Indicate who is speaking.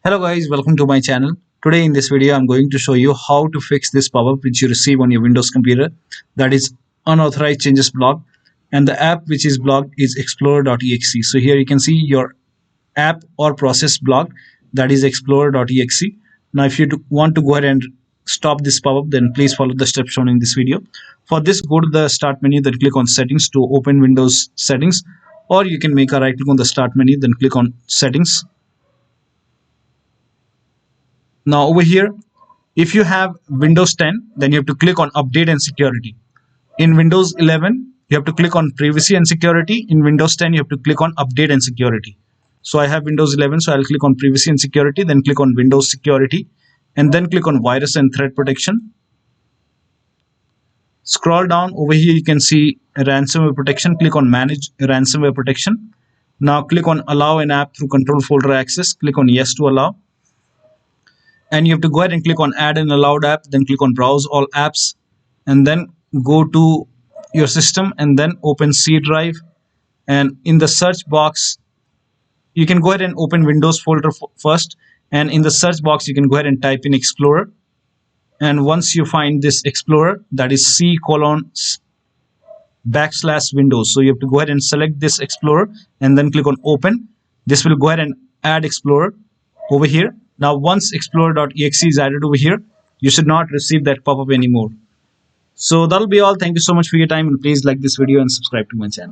Speaker 1: Hello guys, welcome to my channel. Today in this video I'm going to show you how to fix this pop-up which you receive on your Windows computer, that is unauthorized changes blocked, and the app which is blocked is Explorer.exe. So here you can see your app or process blocked, that is Explorer.exe. Now if you want to go ahead and stop this pop-up, then please follow the steps shown in this video. For this, go to the start menu, then click on settings to open Windows settings, or you can make a right click on the start menu, then click on settings. Now over here, if you have Windows 10, then you have to click on update and security. In Windows 11, you have to click on privacy and security. In Windows 10, you have to click on update and security. So I have Windows 11, so I'll click on privacy and security, then click on Windows security, and then click on virus and threat protection. Scroll down over here, you can see ransomware protection. Click on manage ransomware protection. Now click on allow an app through control folder access. Click on yes to allow. And you have to go ahead and click on add an allowed app, then click on browse all apps, and then go to your system and then open C drive. And in the search box, you can go ahead and open Windows folder first, and in the search box you can go ahead and type in Explorer. And once you find this Explorer, that is C:\Windows, so you have to go ahead and select this Explorer and then click on open. This will go ahead and add Explorer over here. Now once Explorer.exe is added over here, you should not receive that pop-up anymore. So that'll be all. Thank you so much for your time, and please like this video and subscribe to my channel.